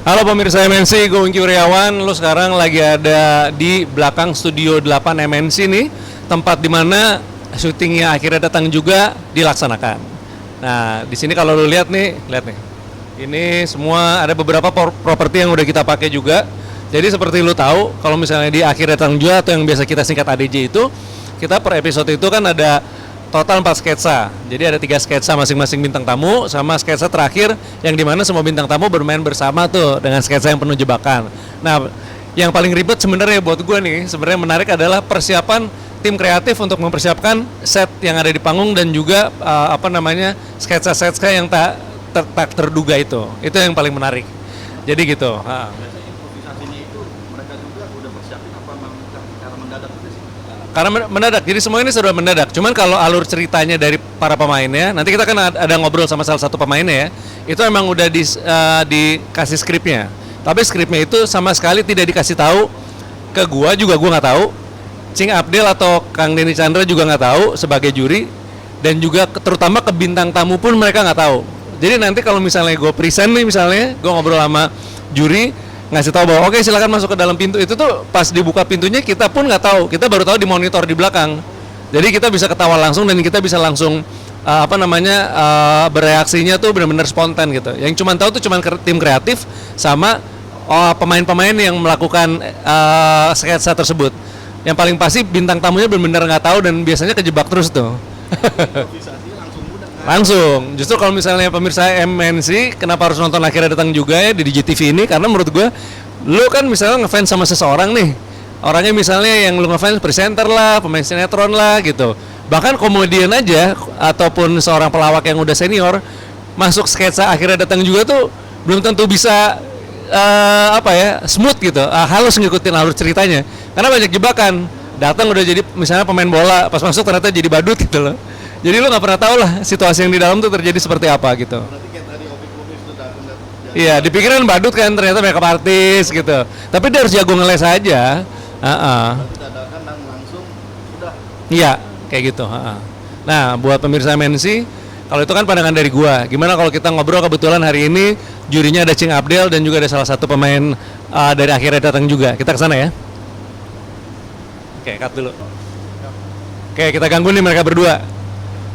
Halo pemirsa MNC, gue Wingky Wiriawan. Lu sekarang lagi ada di belakang Studio 8 MNC nih, tempat dimana syutingnya akhirnya datang juga dilaksanakan. Nah, di sini kalau lu lihat nih, ini semua ada beberapa properti yang udah kita pakai juga. Jadi seperti lu tahu, kalau misalnya di akhir datang juga atau yang biasa kita singkat ADJ itu, kita per episode itu kan ada total 4 sketsa. Jadi ada 3 sketsa masing-masing bintang tamu sama sketsa terakhir yang dimana semua bintang tamu bermain bersama tuh dengan sketsa yang penuh jebakan. Nah, yang paling ribet sebenarnya buat gue nih, sebenarnya menarik adalah persiapan tim kreatif untuk mempersiapkan set yang ada di panggung dan juga sketsa-sketsa yang tak terduga itu. Itu yang paling menarik. Jadi gitu. Karena mendadak, jadi semua ini sudah mendadak. Cuman kalau alur ceritanya dari para pemainnya, nanti kita kan ada ngobrol sama salah satu pemainnya ya. Itu emang udah dikasih skripnya. Tapi skripnya itu sama sekali tidak dikasih tahu ke gua nggak tahu. Cing Abdel atau Kang Denny Chandra juga nggak tahu sebagai juri, dan juga terutama ke bintang tamu pun mereka nggak tahu. Jadi nanti kalau misalnya gue present nih, misalnya gue ngobrol sama juri, ngasih tahu bahwa oke, silakan masuk ke dalam pintu itu tuh pas dibuka pintunya kita pun nggak tahu, kita baru tahu di monitor di belakang. Jadi kita bisa ketawa langsung dan kita bisa langsung bereaksinya tuh benar-benar spontan gitu. Yang cuma tahu tuh cuma tim kreatif sama pemain-pemain yang melakukan sketsa tersebut. Yang paling pasti bintang tamunya benar-benar nggak tahu dan biasanya kejebak terus tuh. Langsung. Justru kalau misalnya pemirsa MNC, kenapa harus nonton akhirnya datang juga ya di DJTV ini? Karena menurut gue, lu kan misalnya ngefans sama seseorang nih, orangnya misalnya yang lu ngefans presenter lah, pemain sinetron lah gitu. Bahkan komedian aja ataupun seorang pelawak yang udah senior masuk sketsa akhirnya datang juga tuh belum tentu bisa smooth gitu, halus ngikutin alur ceritanya. Karena banyak jebakan. Datang udah jadi misalnya pemain bola, pas masuk ternyata jadi badut gitu loh. Jadi lu nggak pernah tahu lah situasi yang di dalam tuh terjadi seperti apa gitu. Iya, dipikirin badut kan, ternyata makeup artis gitu. Tapi dia harus jago ngeles aja. Iya, kayak gitu. Nah, buat pemirsa MNC, kalau itu kan pandangan dari gua. Gimana kalau kita ngobrol, kebetulan hari ini jurinya ada Cing Abdel dan juga ada salah satu pemain dari akhirnya datang juga. Kita kesana ya. Oke, cut dulu. Oke, kita ganggu nih mereka berdua.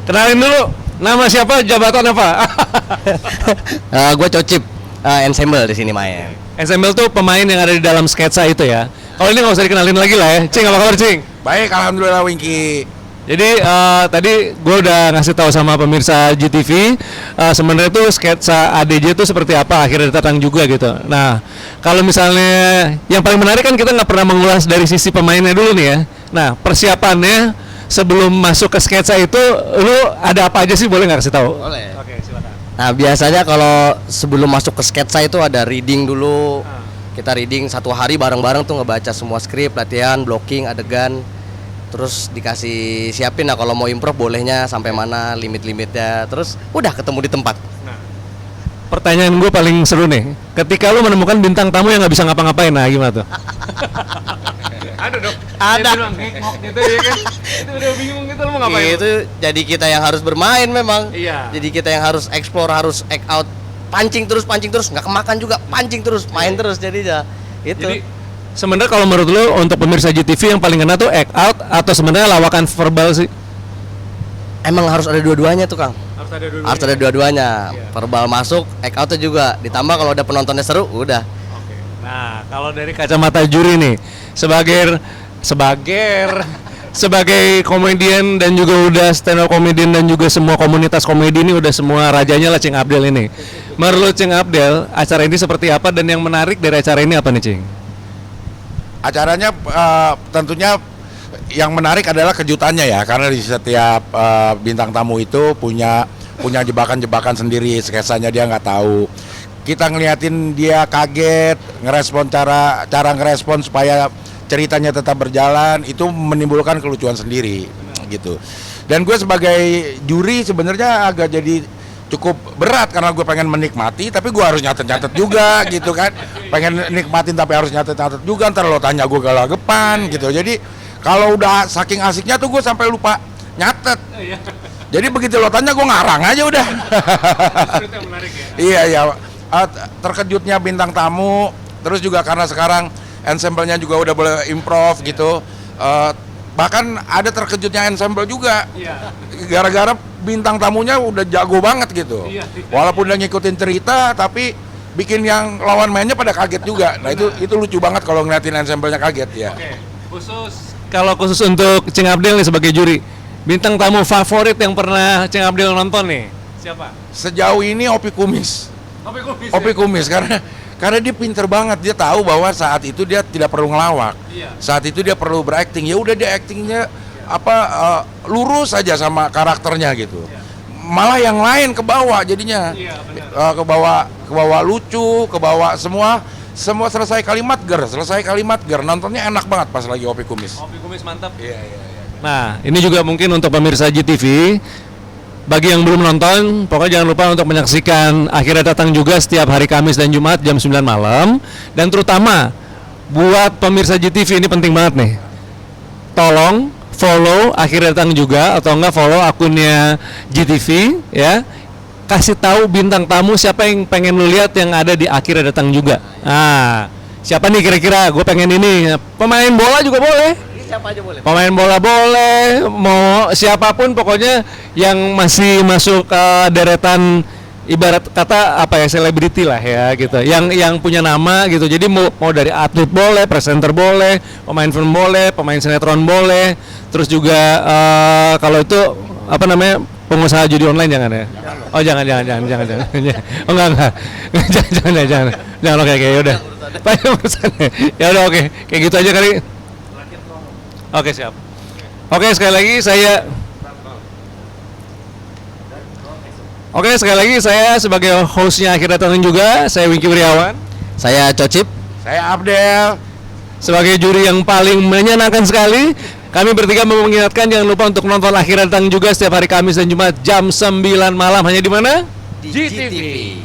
Kenalin dulu, nama siapa, jabatan apa? Gue Cocip, ensemble di sini main. Ensemble tuh pemain yang ada di dalam sketsa itu ya. Kalau ini nggak usah dikenalin lagi lah ya. Cing, apa kabar Cing? Baik, alhamdulillah Wingky. Jadi tadi gue udah ngasih tahu sama pemirsa GTV, sebenarnya tuh sketsa ADJ itu seperti apa akhirnya datang juga gitu. Nah, kalau misalnya yang paling menarik kan kita nggak pernah mengulas dari sisi pemainnya dulu nih ya. Nah, persiapannya sebelum masuk ke sketsa itu, lu ada apa aja sih, boleh nggak kasih tahu? Boleh. Oke, silakan. Nah, biasanya kalau sebelum masuk ke sketsa itu ada reading dulu. Kita reading 1 hari bareng-bareng tuh, ngebaca semua skrip, latihan, blocking, adegan. Terus dikasih siapin, nah kalau mau improv bolehnya sampai mana, limit-limitnya. Terus udah ketemu di tempat. Nah, pertanyaan gue paling seru nih, ketika lu menemukan bintang tamu yang nggak bisa ngapa-ngapain, nah gimana tuh? Ada dong. Ada. Gitu ya kan? Itu udah bingung gitu, lu mau ngapain? Itu jadi kita yang harus bermain memang. Iya. Jadi kita yang harus explore, harus act out, pancing terus, nggak kemakan juga, pancing terus, main terus jadinya. Itu. Jadi sebenarnya kalau menurut lu untuk pemirsa GTV yang paling kena tuh act out atau sebenarnya lawakan verbal sih? Emang harus ada dua-duanya tuh, Kang. Harus ada dua-duanya. Iya. Verbal masuk, act out juga. Ditambah kalau udah penontonnya seru, udah. Oke. Nah, kalau dari kacamata juri nih, sebagai komedian dan juga udah stand up komedian dan juga semua komunitas komedi ini udah semua rajanya lah Cing Abdel ini. Menurut Cing Abdel, acara ini seperti apa dan yang menarik dari acara ini apa nih Cing? Acaranya tentunya yang menarik adalah kejutannya ya, karena di setiap bintang tamu itu punya jebakan-jebakan sendiri, sketsanya dia nggak tahu. Kita ngeliatin dia kaget, cara ngerespon supaya ceritanya tetap berjalan, itu menimbulkan kelucuan sendiri gitu. Dan gue sebagai juri sebenarnya agak jadi cukup berat karena gue pengen menikmati tapi gue harus nyatet juga gitu kan. Pengen nikmatin tapi harus nyatet juga, ntar lo tanya gue galagepan gitu. Jadi kalau udah saking asiknya tuh gue sampai lupa nyatet. Jadi begitu lo tanya gue ngarang aja udah. Itu yang menarik ya. Iya. terkejutnya bintang tamu, terus juga karena sekarang ensemble-nya juga udah boleh improv gitu. Bahkan ada terkejutnya ensemble juga. Gara-gara bintang tamunya udah jago banget gitu. Walaupun udah ngikutin cerita, tapi bikin yang lawan mainnya pada kaget juga. Nah itu lucu banget kalau ngeliatin ensemble-nya kaget ya. Kalau khusus untuk Ceng Abdel nih sebagai juri, bintang tamu favorit yang pernah Ceng Abdel nonton nih, siapa? Sejauh ini Opi Kumis. Opi Kumis karena dia pinter banget, dia tahu bahwa saat itu dia tidak perlu ngelawak, saat itu dia perlu berakting, ya udah dia aktingnya lurus saja sama karakternya gitu, malah yang lain ke bawah jadinya, ke bawah lucu, ke bawah semua selesai kalimat ger, nontonnya enak banget pas lagi Opi Kumis. Opi Kumis mantap. Nah ini juga mungkin untuk pemirsa GTV. Bagi yang belum nonton, pokoknya jangan lupa untuk menyaksikan Akhirnya Datang juga setiap hari Kamis dan Jumat jam 9 malam. Dan terutama buat pemirsa GTV ini penting banget nih. Tolong follow Akhirnya Datang juga atau enggak follow akunnya GTV ya. Kasih tahu bintang tamu siapa yang pengen lu lihat yang ada di Akhirnya Datang juga. Nah, siapa nih kira-kira? Gue pengen ini. Pemain bola juga boleh. Siapa aja boleh. Pemain bola boleh, mau siapapun pokoknya yang masih masuk ke deretan ibarat kata apa ya, selebriti lah ya gitu. Yang punya nama gitu. Jadi mau dari atlet boleh, presenter boleh, pemain film boleh, pemain sinetron boleh. Terus juga kalau itu apa namanya, pengusaha judi online jangan ya. Oh jangan. Oh enggak. Jangan oke udah. Banyak urusannya. Ya udah oke. Kayak gitu aja kali. Oke siap. Oke sekali lagi saya sebagai hostnya Akhirnya Datang juga, saya Wingky Wiryawan. Saya Cocip. Saya Abdel. Sebagai juri yang paling menyenangkan sekali, kami bertiga mau mengingatkan jangan lupa untuk nonton Akhirnya Datang juga setiap hari Kamis dan Jumat jam 9 malam hanya di mana? Di GTV.